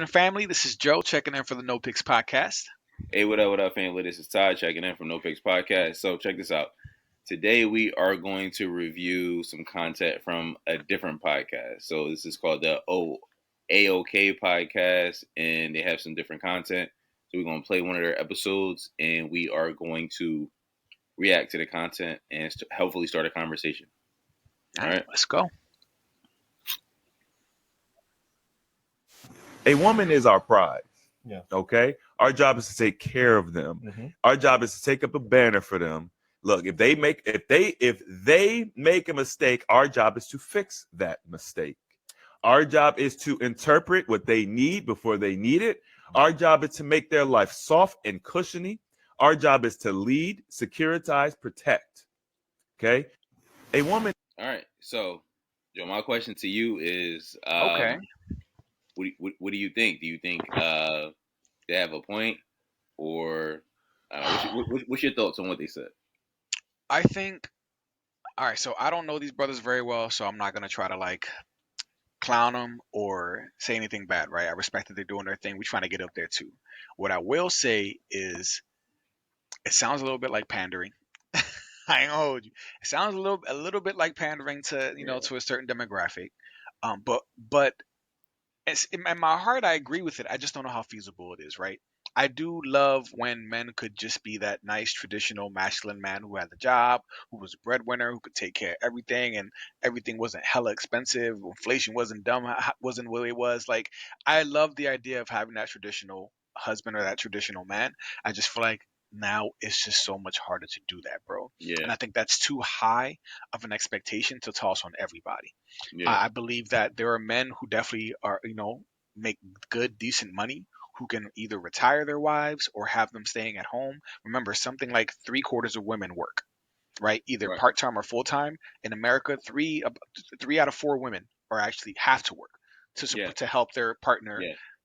And family, this is Joe checking in for the No Picks podcast. Hey, what up, family? This is Todd checking in from Nopick's Podcast. So check this out. Today we are going to review some content from a different podcast. So this is called the AOK podcast, and they have some different content. So we're going to play one of their episodes, and we are going to react to the content and hopefully start a conversation. All right, let's go. A woman is our prize. Yeah. Okay. Our job is to take care of them. Mm-hmm. Our job is to take up a banner for them. Look, if they make a mistake, our job is to fix that mistake. Our job is to interpret what they need before they need it. Our job is to make their life soft and cushiony. Our job is to lead, securitize, protect. Okay. A woman. All right. So, Joe, my question to you is, Okay. What do you think? Do you think they have a point, or what's your thoughts on what they said? I think, all right, so I don't know these brothers very well, so I'm not going to try to clown them or say anything bad, right? I respect that they're doing their thing. We're trying to get up there too. What I will say is it sounds a little bit like pandering. I ain't gonna hold you. It sounds a little bit like pandering to, to a certain demographic. But in my heart, I agree with it. I just don't know how feasible it is, right? I do love when men could just be that nice, traditional, masculine man who had the job, who was a breadwinner, who could take care of everything, and everything wasn't hella expensive. Inflation wasn't dumb, wasn't what it was. Like, I love the idea of having that traditional husband or that traditional man. I just feel like now it's just so much harder to do that, bro. Yeah. And I think that's too high of an expectation to toss on everybody. Yeah. I believe that there are men who definitely are, make good, decent money, who can either retire their wives or have them staying at home. Remember, something like 3/4 of women work, right? Either Right. part-time or full-time. In America, three out of 4 women are actually have to work to help their partner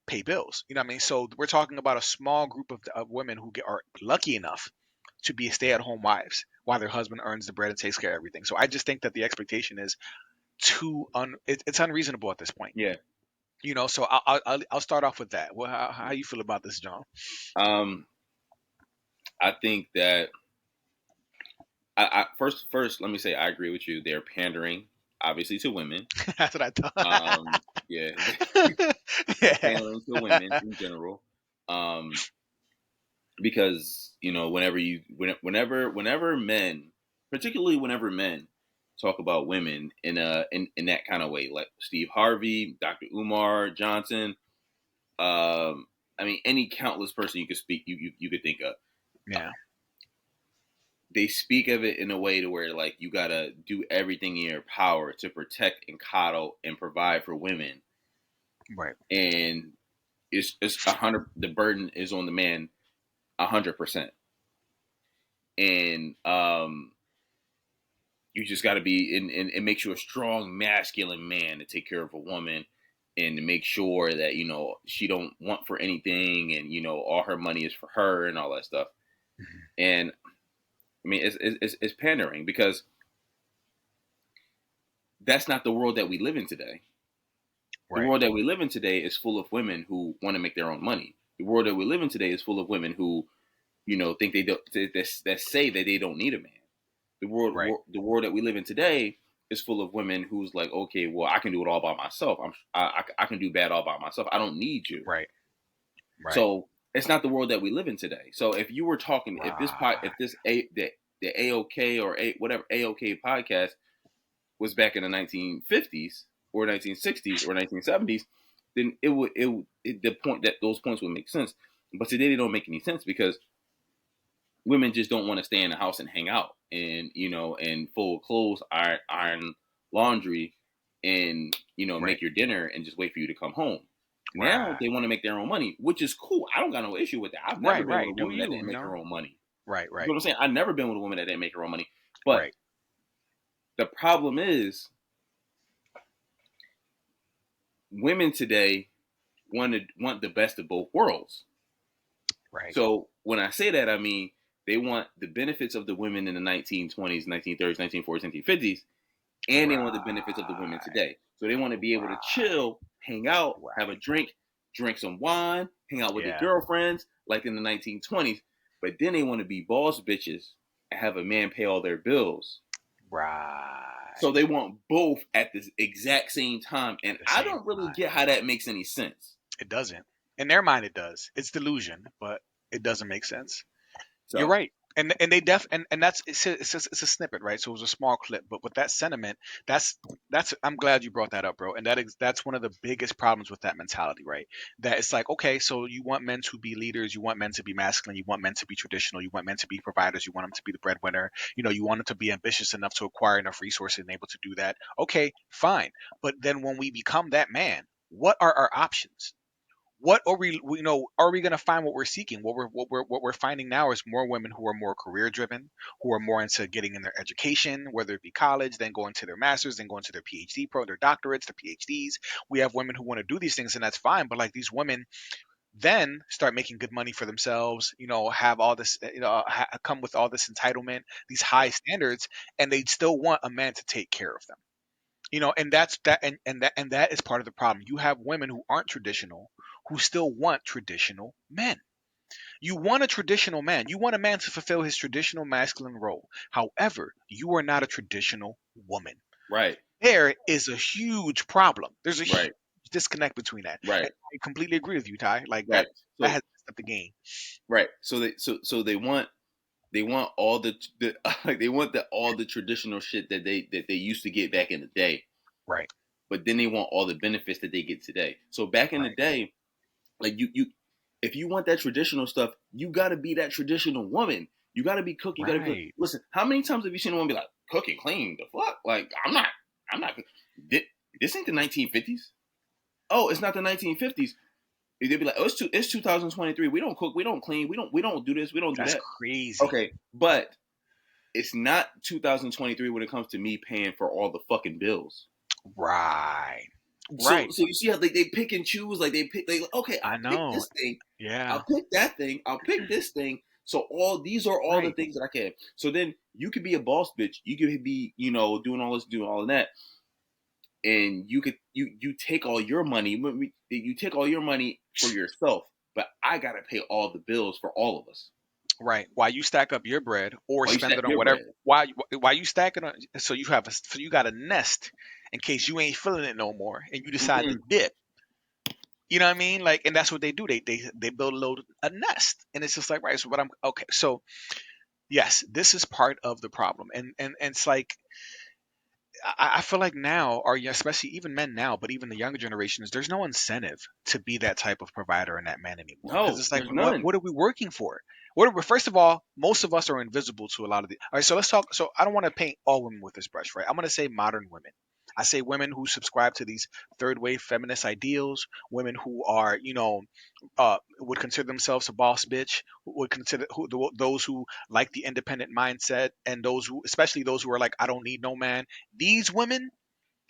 pay bills. You know what I mean? So we're talking about a small group of women who are lucky enough to be stay-at-home wives while their husband earns the bread and takes care of everything. So I just think that the expectation is it's unreasonable at this point. Yeah. So I'll start off with that. Well, how you feel about this, John? I think that I first let me say I agree with you. They're pandering, obviously, to women. That's what I thought. Yeah. Pandering to women in general. Because whenever men, particularly whenever men talk about women in that kind of way, like Steve Harvey, Dr. Umar Johnson, any countless person you could think of. Yeah. They speak of it in a way to where you gotta do everything in your power to protect and coddle and provide for women. Right. And it's 100. The burden is on the man, 100%. And you just got to be it makes you a strong masculine man to take care of a woman and to make sure that she don't want for anything, and all her money is for her and all that stuff. Mm-hmm. And it's pandering, because that's not the world that we live in today. Right. The world that we live in today is full of women who want to make their own money. The world that we live in today is full of women who think they don't, that say that they don't need a man. The world that we live in today is full of women who's like, okay, well, I can do it all by myself. I can do bad all by myself. I don't need you. Right. So it's not the world that we live in today. So if you were talking, if the AOK or whatever AOK podcast was back in the 1950s or 1960s or 1970s, then those points would make sense. But today they don't make any sense, because women just don't want to stay in the house and hang out and fold clothes, iron laundry, and make your dinner and just wait for you to come home. Now they want to make their own money, which is cool. I don't got no issue with that. I've never been with a woman that didn't make her own money. Right. You know what I'm saying? I've never been with a woman that didn't make her own money. But the problem is, women today want the best of both worlds. Right. So when I say that, I mean they want the benefits of the women in the 1920s, 1930s, 1940s, 1950s, and they want the benefits of the women today. So they want to be able to chill, hang out, have a drink, drink some wine, hang out with their Yeah. girlfriends, like in the 1920s. But then they want to be boss bitches and have a man pay all their bills. So Right. they want both at the exact same time. At And the I same don't really time. get how that makes any sense. It doesn't. In their mind, it does. It's delusion, but it doesn't make sense. You're So, right. And they and that's it's a snippet, right? So it was a small clip, but with that sentiment, that's I'm glad you brought that up, bro. And that's one of the biggest problems with that mentality, right? That it's like, okay, so you want men to be leaders, you want men to be masculine, you want men to be traditional, you want men to be providers, you want them to be the breadwinner, you want them to be ambitious enough to acquire enough resources and able to do that. Okay, fine. But then when we become that man, what are our options? What are are we going to find what we're seeking? What we're finding now is more women who are more career driven, who are more into getting in their education, whether it be college, then going to their masters, then going to their their doctorates, their PhDs. We have women who want to do these things, and that's fine. But like, these women then start making good money for themselves, have all this, come with all this entitlement, these high standards, and they still want a man to take care of them. And that's that, and that is part of the problem. You have women who aren't traditional, who still want traditional men. You want a traditional man. You want a man to fulfill his traditional masculine role. However, you are not a traditional woman. right, There is a huge problem. There's a huge right, disconnect between that. right, And I completely agree with you, Ty. Like, that right. that So, has messed up the game. right. So they want all the like they want all the traditional shit that they used to get back in the day, Right. but then they want all the benefits that they get today. So back in the Right. day, like you if you want that traditional stuff, you gotta be that traditional woman. You gotta be cook. You gotta cook. Right. Listen, how many times have you seen a woman be like, "Cook and clean"? The fuck? Like, I'm not. This ain't the 1950s. Oh, it's not the 1950s. They'd be like, "Oh, it's 2023. We don't cook. We don't clean. We don't do this. We don't do That's that." crazy. Okay, but it's not 2023 when it comes to me paying for all the fucking bills. Right. So Right. so you see how they pick and choose, like okay, I I'll pick know. this thing, Yeah. I'll pick that thing, I'll pick this thing. So all these are all the Right. things that I can. So then you could be a boss bitch. You could be, doing all this, doing all of that, and you take all your money. You take all your money for yourself, but I gotta pay all the bills for all of us. Right. While you stack up your bread or While you spend stack it on your whatever, bread. while you stack it on, so you got a nest in case you ain't feeling it no more and you decide to Hmm. dip. You know what I mean? Like, and that's what they do. They build a nest, and it's just like, right. So what I'm okay. So yes, this is part of the problem, and it's like, I feel like now, or yeah, especially even men now, but even the younger generations, there's no incentive to be that type of provider and that man anymore. Because No, it's like, there's what none. what are we working for? First of all, most of us are invisible to a lot of the. All right, so let's talk. So I don't want to paint all women with this brush, right? I'm going to say modern women. I say women who subscribe to these third wave feminist ideals, women who are, would consider themselves a boss bitch, who would consider those who like the independent mindset, and especially those who are like, I don't need no man. These women,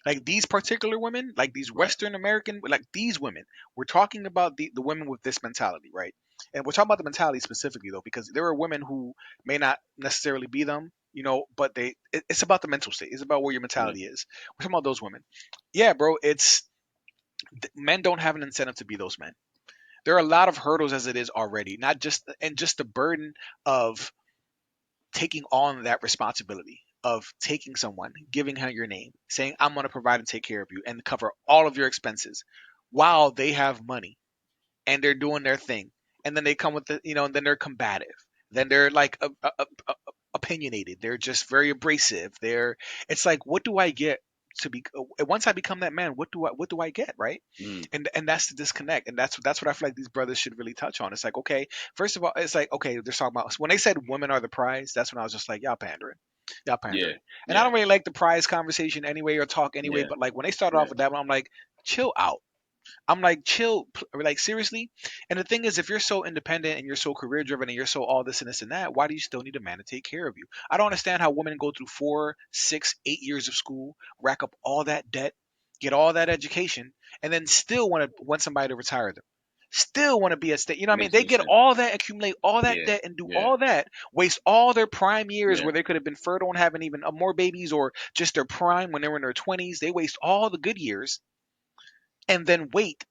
like these particular women, like these Right. Western American, like these women, we're talking about the women with this mentality, right? And we're talking about the mentality specifically though, because there are women who may not necessarily be them, but it's about the mental state. It's about where your Yeah. mentality is. We're talking about those women. Yeah, bro. Men don't have an incentive to be those men. There are a lot of hurdles as it is already, not just the burden of taking on that responsibility of taking someone, giving her your name, saying, I'm going to provide and take care of you and cover all of your expenses while they have money and they're doing their thing. And then they come with and then they're combative. Then they're like opinionated. They're just very abrasive. It's like, what do I get to be, once I become that man, what do I get? Right. Mm. And that's the disconnect. And that's what I feel like these brothers should really touch on. It's like, okay, first of all, it's like, okay, they're talking about, when they said women are the prize, that's when I was just like, y'all pandering. Y'all Yeah. pandering. And I Yeah. don't really like the prize conversation anyway or talk anyway, Yeah. but like when they started off Yeah. with that one, I'm like, chill out. I'm like, chill, like seriously. And the thing is, if you're so independent and you're so career driven and you're so all this and this and that, why do you still need a man to take care of you? I don't understand how women go through 4, 6, 8 years of school, rack up all that debt, get all that education, and then still want somebody to retire them. Still want to be a state. You know what I mean? Makes They no get sense. all that, accumulate all that Yeah. debt, and do Yeah. all that, waste all their prime years Yeah. where they could have been fertile and having even more babies, or just their prime when they were in their 20s. They waste all the good years and then wait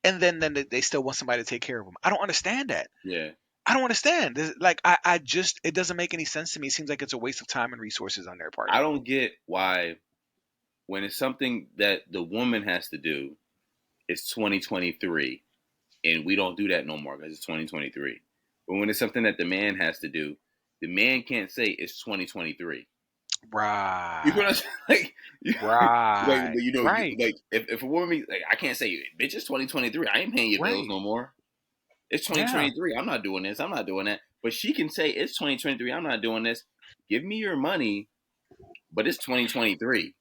and then they still want somebody to take care of them. I don't understand that. Yeah. I don't understand. Like I just it doesn't make any sense to me. It seems like it's a waste of time and resources on their part. I don't get why when it's something that the woman has to do, it's 2023, and we don't do that no more because it's 2023. But when it's something that the man has to do, the man can't say it's 2023. You know what I'm Right. saying? Like, Right. but Right. like if a woman, like, I can't say, bitch, it's 2023. I ain't paying your bills Right. no more. It's Yeah. 2023. I'm not doing this. I'm not doing that. But she can say it's 2023. I'm not doing this. Give me your money, but it's 2023.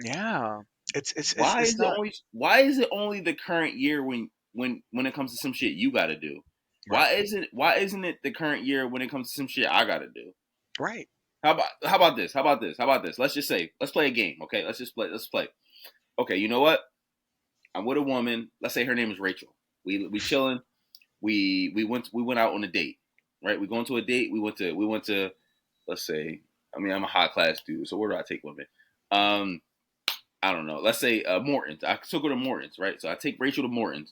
Yeah. Why It's is it not only why is it only the current year when it comes to some shit you got to do? right. Why isn't it the current year when it comes to some shit I got to do? Right. How about this? How about this? How about this? Let's just say let's play a game, okay? Let's play. Okay, you know what? I'm with a woman. Let's say her name is Rachel. We chilling. We went out on a date, right? We going to a date. We went to let's say. I mean, I'm a high class dude, so where do I take women? Um, I don't know. Let's say Morton's. I took her to Morton's, right? So I take Rachel to Morton's.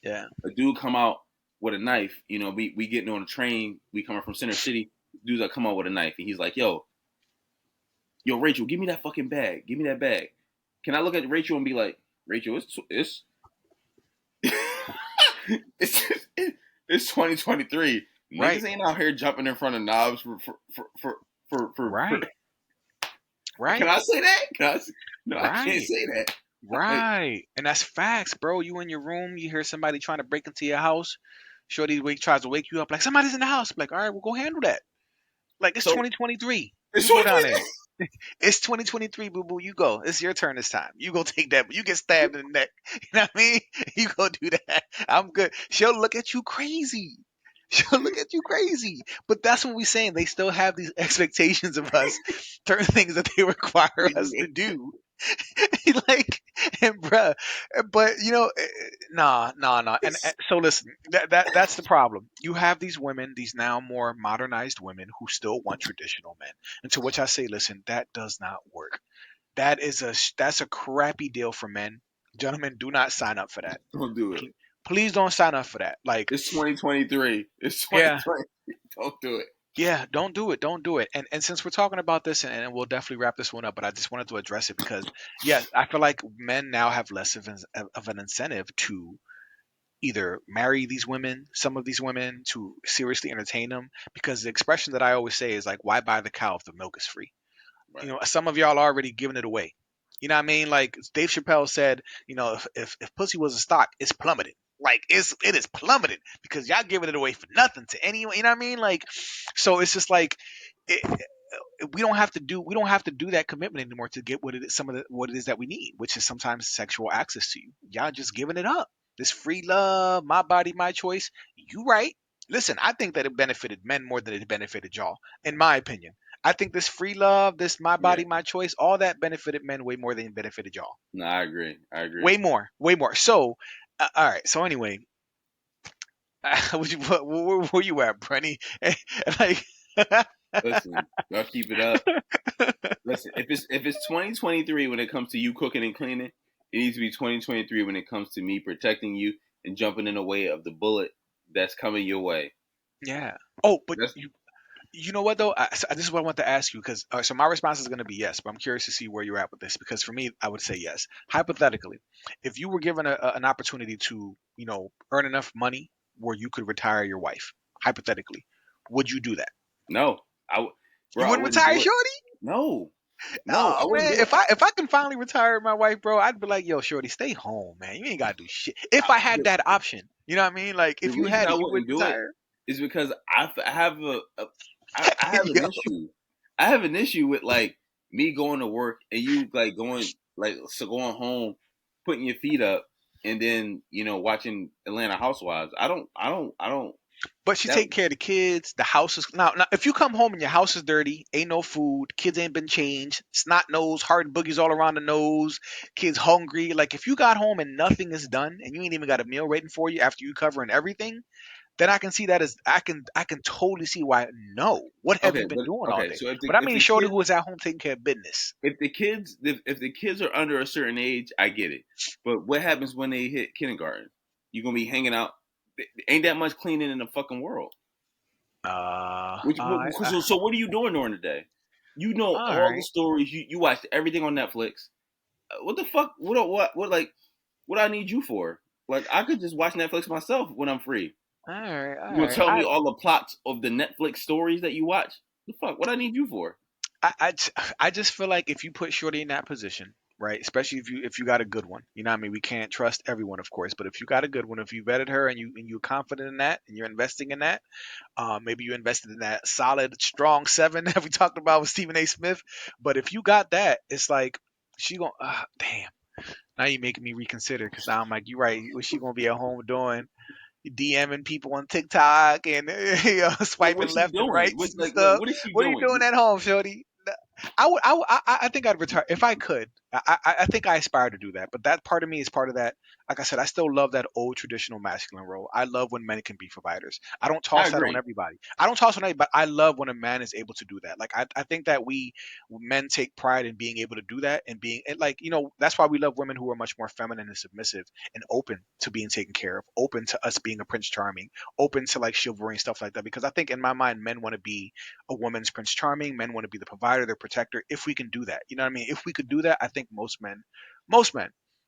Yeah. A dude come out with a knife. You know, we getting on a train. We coming from Center City. Dudes that come out with a knife, and he's like, yo, Rachel, give me that fucking bag. Give me that bag. Can I look at Rachel and be like, Rachel, it's it's it's 2023. Right. Niggas ain't out here jumping in front of knobs for. Right. Can Right. I say that? No, I can't Right. say that. Right. And that's facts, bro. You in your room, you hear somebody trying to break into your house. Shorty tries to wake you up like somebody's in the house. Like, all right, we'll go handle that. Like it's So 2023. it's You go down 2023. there. It's 2023, boo boo. You go. It's your turn this time. You go take that. You get stabbed in the neck. You know what I mean? You go do that. I'm good. She'll look at you crazy. She'll look at you crazy. But that's what we're saying. They still have these expectations of us, certain things that they require us to do. Like, and bruh, but nah. And so listen, that's the problem. You have these women, these now more modernized women who still want traditional men. And to which I say, listen, that does not work. That's a crappy deal for men. Gentlemen, do not sign up for that. Don't do it. Pl- Please don't sign up for that. Like, It's 2023. It's yeah, 2020. Don't do it. yeah, don't do it. Don't do it. And since we're talking about this, and we'll definitely wrap this one up, but I just wanted to address it because, yes, I feel like men now have less of an incentive to either marry these women, some of these women, to seriously entertain them. Because the expression that I always say is like, why buy the cow if the milk is free? Right. Some of y'all already giving it away. You know what I mean? Like Dave Chappelle said, if pussy was a stock, it's plummeted. Like it is plummeted because y'all giving it away for nothing to anyone. You know what I mean? Like, so it's just like we don't have to do that commitment anymore to get what it is that we need, which is sometimes sexual access to you. Y'all just giving it up. This free love, my body, my choice. You right. Listen, I think that it benefited men more than it benefited y'all, in my opinion. I think this free love, this my Yeah. body, my choice, all that benefited men way more than it benefited y'all. No, I agree. I agree. Way more, way more. So, all right. So anyway, where you at, Brenny? Like, Listen, y'all keep it up. Listen, if it's 2023 when it comes to you cooking and cleaning, it needs to be 2023 when it comes to me protecting you and jumping in the way of the bullet that's coming your way. yeah. Oh, but That's you know what though? This is what I want to ask you because so my response is going to be yes, but I'm curious to see where you're at with this because for me, I would say yes. Hypothetically, if you were given an opportunity to, earn enough money where you could retire your wife, hypothetically, would you do that? no, You I wouldn't wouldn't retire do it. Shorty? No, I Oh wouldn't man, do it. if I can finally retire my wife, bro, I'd be like, yo, Shorty, stay home, man. You ain't gotta do shit. If I had The, that option, you know what I mean? Like the if you reason had I it, you would wouldn't do it retire. is because I have I have an Yo, issue. I have an issue with like me going to work and you like going home, putting your feet up, and then watching Atlanta Housewives. I don't. but she That take care of the kids. The house is now. If you come home and your house is dirty, ain't no food, kids ain't been changed, snot nose, hard boogies all around the nose, kids hungry. Like if you got home and nothing is done, and you ain't even got a meal waiting for you after you covering everything, then I can see that as I can totally see why. No, what have you okay, been but doing all okay. day? So But I if mean, the Shorty kids who was at home taking care of business. if the kids are under a certain age, I get it. But what happens when they hit kindergarten? you're gonna be hanging out. Ain't that much cleaning in the fucking world. Which, I, so what are you doing during the day? You know all all the right, stories. You watch everything on Netflix. What the fuck? What like? What I need you for? Like I could just watch Netflix myself when I'm free. all right, You gonna all tell me right. all the plots of the Netflix stories that you watch? The fuck? What I need you for? I just feel like if you put Shorty in that position, right? Especially if you got a good one, you know what I mean. We can't trust everyone, of course, but if you got a good one, if you vetted her and you're confident in that and you're investing in that, maybe you invested in that solid, strong seven that we talked about with Stephen A. Smith. But if you got that, it's like she gonna damn. Now you making me reconsider because now I'm like, you're right. What's she gonna be at home doing? DMing people on TikTok and swiping What's she left and doing? right What and like stuff. what is she What are you doing? doing at home, Shorty? I think I'd retire if I could. I think I aspire to do that, but that part of me is part of that. Like I said, I still love that old traditional masculine role. I love when men can be providers. I don't I toss that on agree. everybody. I don't toss on everybody, but I love when a man is able to do that. Like I think that we men take pride in being able to do that and being and like that's why we love women who are much more feminine and submissive and open to being taken care of, open to us being a Prince Charming, open to like chivalry and stuff like that. Because I think in my mind, men want to be a woman's Prince Charming. Men want to be the provider, their protector. If we can do that, you know what I mean. If we could do that, I think most men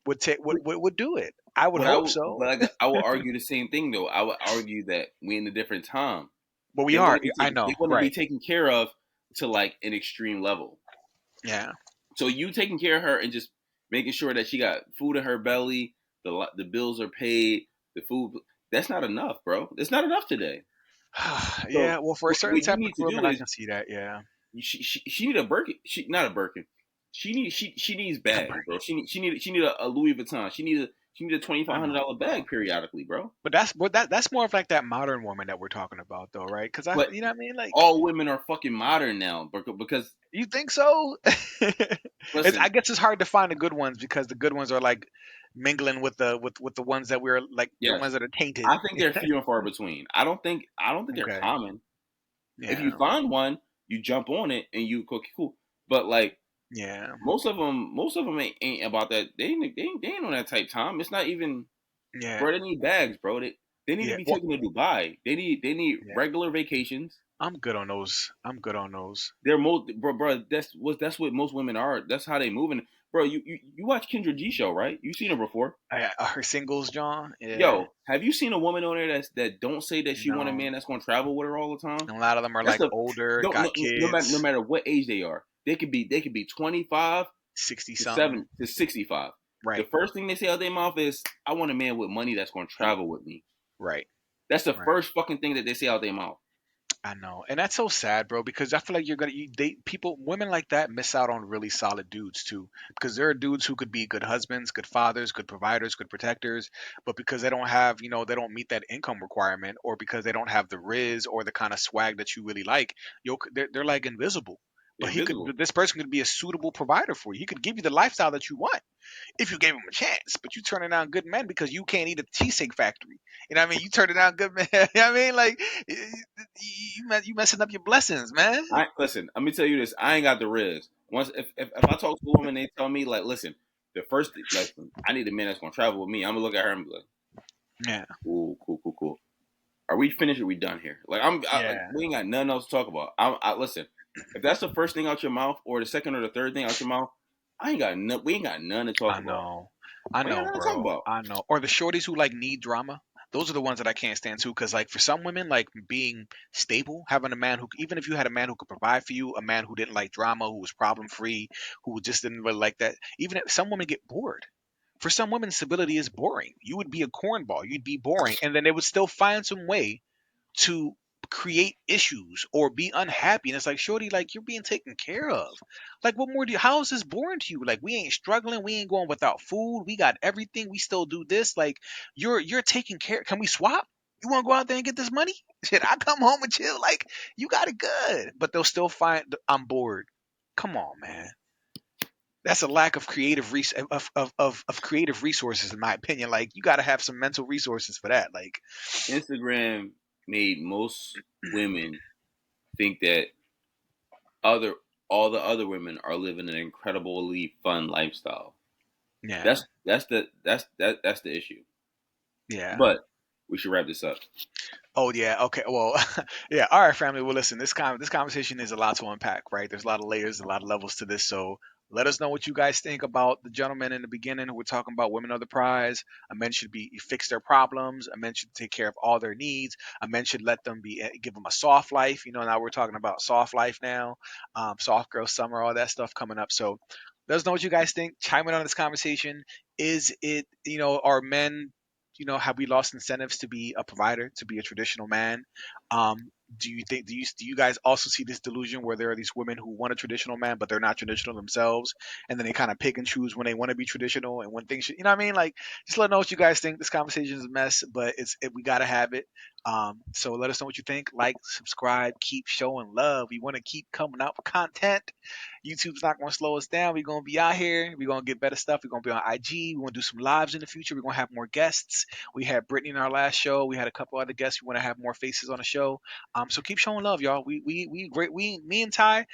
would take would do it. I would hope so. I would argue the same thing though. I would argue that we're in a different time. But we They are. want to be I taken. They know. want to be Right. taken care of to like an extreme level. Yeah. So you taking care of her and just making sure that she got food in her belly, the bills are paid, the food. That's not enough, bro. It's not enough today. So Yeah. Well, for a certain what you type of need to women, do I is can see that. Yeah. she need a Birkin. She not a Birkin. She needs bags, bro. She need a Louis Vuitton. She need a I know, $2,500 bro. bag periodically, bro. But that's more of like that modern woman that we're talking about, though, right? Because But you know what I mean. Like, all women are fucking modern now, because you think so? I listen, guess it's hard to find the good ones because the good ones are like mingling with the ones that we're like the yes, ones that are tainted. I think they're few and far between. I don't think they're Okay. common. If you Yeah. find one, you jump on it and you cook cool. But like Yeah. most of them ain't about that. They ain't on that type time. It's not even, Yeah. bro. They need bags, bro. They need to Yeah. be Well, taken to Dubai. They need yeah. regular vacations. I'm good on those. I'm good on those. They're most, bro. That's what most women are. That's how they moving, bro. You watch Kendra G show, right? You seen her before. Her singles, John. Yeah. Yo, have you seen a woman on there that don't say that she want a No. man that's gonna travel with her all the time? A lot of them are That's like the older, don't got no kids, matter what age they are. They could be 25 60 to something. 65. The Right. first thing they say out their mouth is, "I want a man with money that's gonna travel with me." Right. That's the Right. first fucking thing that they say out their mouth. I know, and that's so sad, bro. Because I feel like women like that miss out on really solid dudes too. Because there are dudes who could be good husbands, good fathers, good providers, good protectors, but because they don't have, they don't meet that income requirement, or because they don't have the riz or the kind of swag that you really like, they're like invisible. But Invisible. this person could be a suitable provider for you. He could give you the lifestyle that you want if you gave him a chance. But you turning down good men because you can't eat at the Cheesecake Factory. You know what I mean? You turning down good men. You know what I mean? Like you messing up your blessings, man. Listen. Let me tell you this. I ain't got the riz. Once if I talk to a woman, they tell me like, listen, listen, I need a man that's gonna travel with me. I'm gonna look at her and be like, Yeah, cool. Are we finished? Or are we done here? Like yeah. we ain't got nothing else to talk about. Listen. If that's the first thing out your mouth, or the second or the third thing out your mouth, we ain't got nothing to talk I about. know, I We ain't got know, nothing to talk bro. about. I know. Or the shorties who like need drama. Those are the ones that I can't stand too. Because like for some women, like being stable, having a man who, even if you had a man who could provide for you, a man who didn't like drama, who was problem free, who just didn't really like that. Even if some women get bored. For some women, stability is boring. You would be a cornball. You'd be boring, and then they would still find some way to create issues or be unhappy. And it's like, shorty, like you're being taken care of. Like, what more do you, how is this boring to you? Like, we ain't struggling, we ain't going without food, we got everything, we still do this. Like, you're taking care. Can we swap? You want to go out there and get this money? Shit, I come home and chill. Like, you got it good, but they'll still find I'm bored. Come on, man. That's a lack of of creative resources, in my opinion. Like, you got to have some mental resources for that. Like, Instagram made most women think that other all the other women are living an incredibly fun lifestyle. yeah, That's the issue. Yeah. But we should wrap this up. Oh yeah. Okay. Well, yeah. All right, family. Well, listen. This conversation is a lot to unpack, right? There's a lot of layers, a lot of levels to this. So let us know what you guys think about the gentleman in the beginning who were talking about women are the prize. A men should be fix their problems. A men should take care of all their needs. A men should let them be give them a soft life. Now we're talking about soft life now, soft girl summer, all that stuff coming up. So let us know what you guys think. Chime in on this conversation. Is it are men have we lost incentives to be a provider, to be a traditional man? Do you think do you guys also see this delusion where there are these women who want a traditional man but they're not traditional themselves, and then they kind of pick and choose when they want to be traditional and when things should, what I mean? Like, just let us know what you guys think. This conversation is a mess, but we gotta have it. So let us know what you think. Like, subscribe, keep showing love. We want to keep coming out with content. YouTube's not going to slow us down. We're going to be out here. We're going to get better stuff. We're going to be on IG. We're going to do some lives in the future. We're going to have more guests. We had Brittany in our last show. We had a couple other guests. We want to have more faces on the show. So keep showing love, y'all. Me and Ty,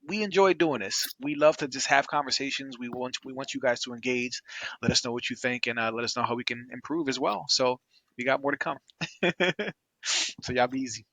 we enjoy doing this. We love to just have conversations. We want you guys to engage. Let us know what you think, and let us know how we can improve as well. So we got more to come. So y'all be easy.